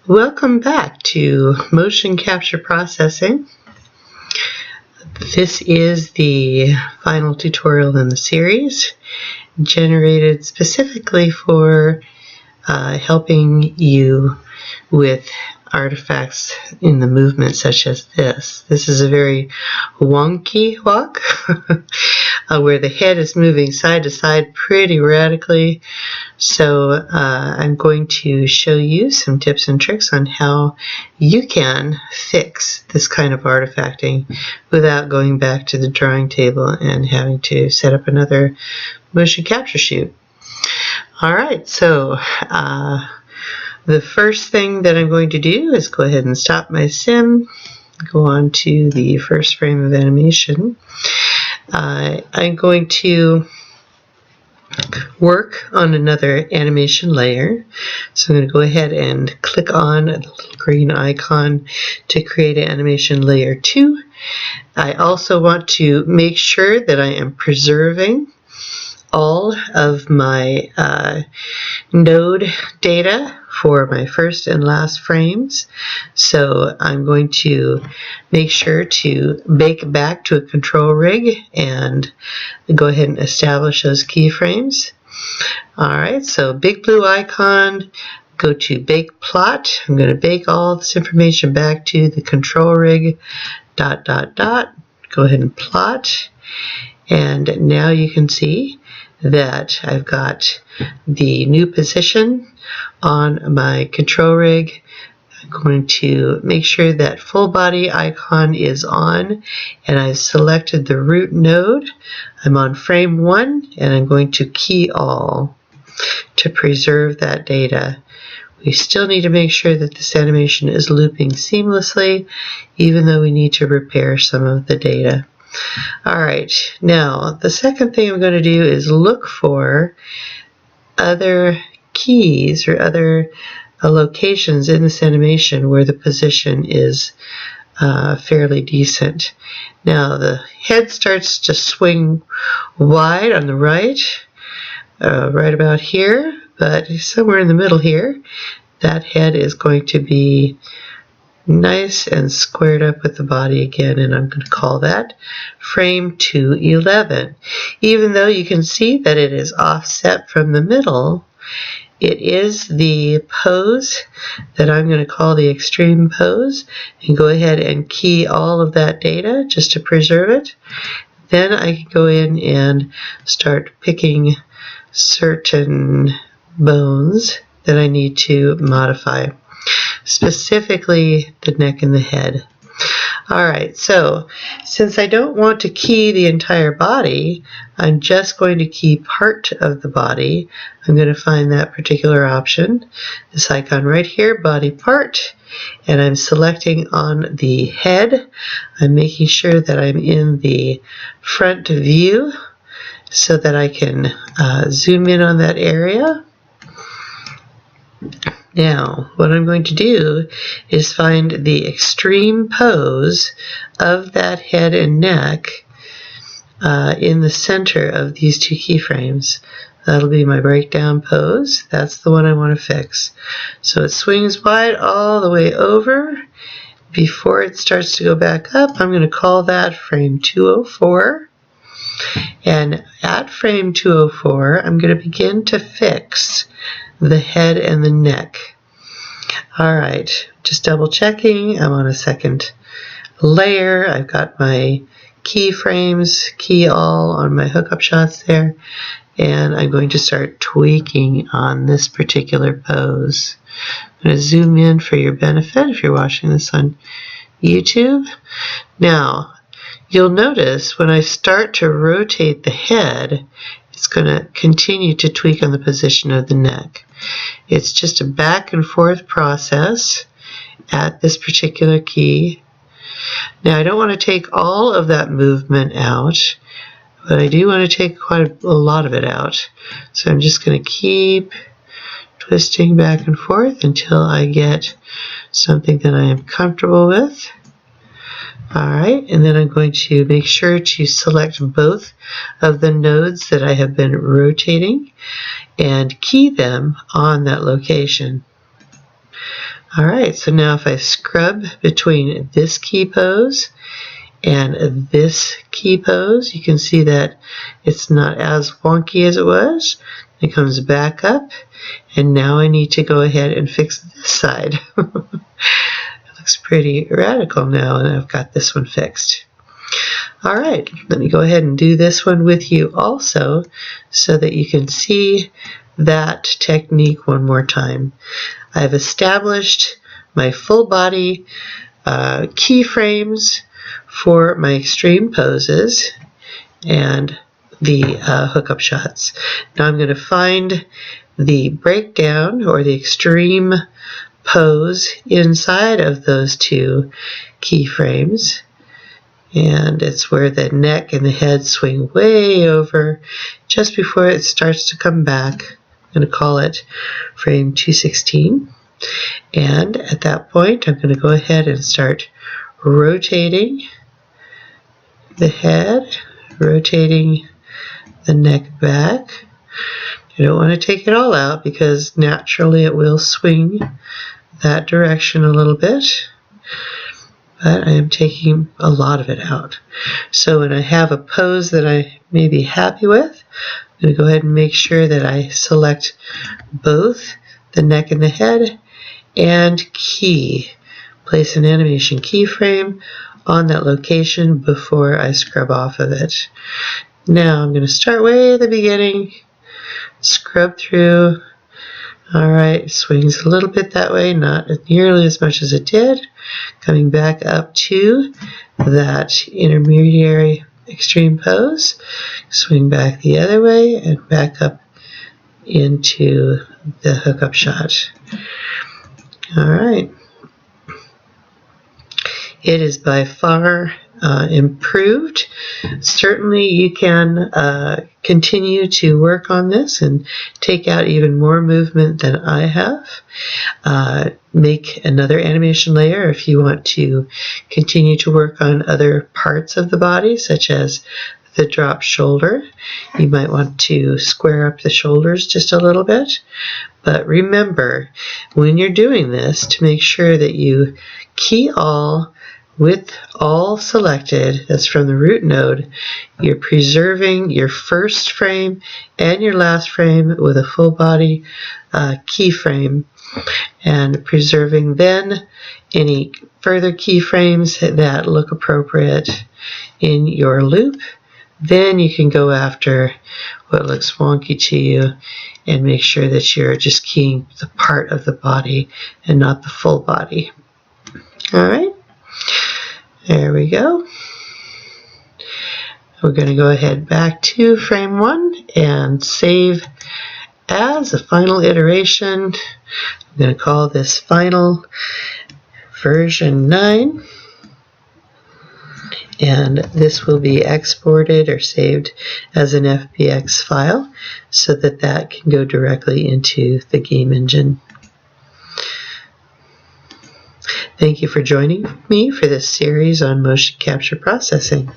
Welcome back to motion capture processing. This is the final tutorial in the series, generated specifically for helping you with artifacts in the movement such as this. This is a very wonky walk where the head is moving side to side pretty radically. So I'm going to show you some tips and tricks on how you can fix this kind of artifacting without going back to the drawing table and having to set up another motion capture shoot. Alright, so the first thing that I'm going to do is go ahead and stop my sim, go on to the first frame of animation. I'm going to work on another animation layer. So I'm going to go ahead and click on the little green icon to create animation layer 2. I also want to make sure that I am preserving all of my node data for my first and last frames. So I'm going to make sure to bake back to a control rig and go ahead and establish those keyframes. Alright, so big blue icon, go to bake plot. I'm going to bake all this information back to the control rig, ... Go ahead and plot, and now you can see that I've got the new position on my control rig. I'm going to make sure that full body icon is on, and I've selected the root node. I'm on frame 1, and I'm going to key all to preserve that data. We still need to make sure that this animation is looping seamlessly, even though we need to repair some of the data. Alright, now the second thing I'm going to do is look for other keys or other locations in this animation where the position is fairly decent. Now the head starts to swing wide on the right, right about here, but somewhere in the middle here, that head is going to be nice and squared up with the body again, and I'm going to call that frame 211. Even though you can see that it is offset from the middle, it is the pose that I'm going to call the extreme pose, and go ahead and key all of that data just to preserve it. Then I can go in and start picking certain bones that I need to modify, specifically the neck and the head. Alright, so since I don't want to key the entire body, I'm just going to key part of the body. I'm going to find that particular option, this icon right here, body part, and I'm selecting on the head. I'm making sure that I'm in the front view so that I can zoom in on that area. Now, what I'm going to do is find the extreme pose of that head and neck in the center of these two keyframes. That'll be my breakdown pose. That's the one I want to fix. So it swings wide all the way over. Before it starts to go back up, I'm going to call that frame 204. And at frame 204, I'm going to begin to fix the head and the neck. Alright, just double checking. I'm on a second layer. I've got my keyframes, key all on my hookup shots there, and I'm going to start tweaking on this particular pose. I'm going to zoom in for your benefit if you're watching this on YouTube. Now, you'll notice when I start to rotate the head, it's going to continue to tweak on the position of the neck. It's just a back and forth process at this particular key. Now I don't want to take all of that movement out, but I do want to take quite a lot of it out. So I'm just going to keep twisting back and forth until I get something that I am comfortable with. Alright, and then I'm going to make sure to select both of the nodes that I have been rotating and key them on that location. Alright, so now if I scrub between this key pose and this key pose, you can see that it's not as wonky as it was. It comes back up, and now I need to go ahead and fix this side. It looks pretty radical now, and I've got this one fixed. Alright, let me go ahead and do this one with you also so that you can see that technique one more time. I've established my full body keyframes for my extreme poses and the hookup shots. Now I'm going to find the breakdown or the extreme pose inside of those two keyframes, and it's where the neck and the head swing way over just before it starts to come back. I'm going to call it frame 216, and at that point I'm going to go ahead and start rotating the head, rotating the neck back. You don't want to take it all out because naturally it will swing that direction a little bit, but I am taking a lot of it out. So when I have a pose that I may be happy with, I'm going to go ahead and make sure that I select both the neck and the head and key. Place an animation keyframe on that location before I scrub off of it. Now I'm going to start way at the beginning, scrub through. Alright, swings a little bit that way, not nearly as much as it did. Coming back up to that intermediary extreme pose, swing back the other way and back up into the hookup shot. Alright. It is by far improved. Certainly you can continue to work on this and take out even more movement than I have. Make another animation layer if you want to continue to work on other parts of the body, such as the drop shoulder. You might want to square up the shoulders just a little bit. But remember, when you're doing this, to make sure that you key all with all selected, that's from the root node. You're preserving your first frame and your last frame with a full body keyframe, and preserving then any further keyframes that look appropriate in your loop. Then you can go after what looks wonky to you and make sure that you're just keying the part of the body and not the full body. Alright, there we go. We're going to go ahead back to frame 1 and save as a final iteration. I'm going to call this final version 9. And this will be exported or saved as an FBX file so that that can go directly into the game engine. Thank you for joining me for this series on motion capture processing.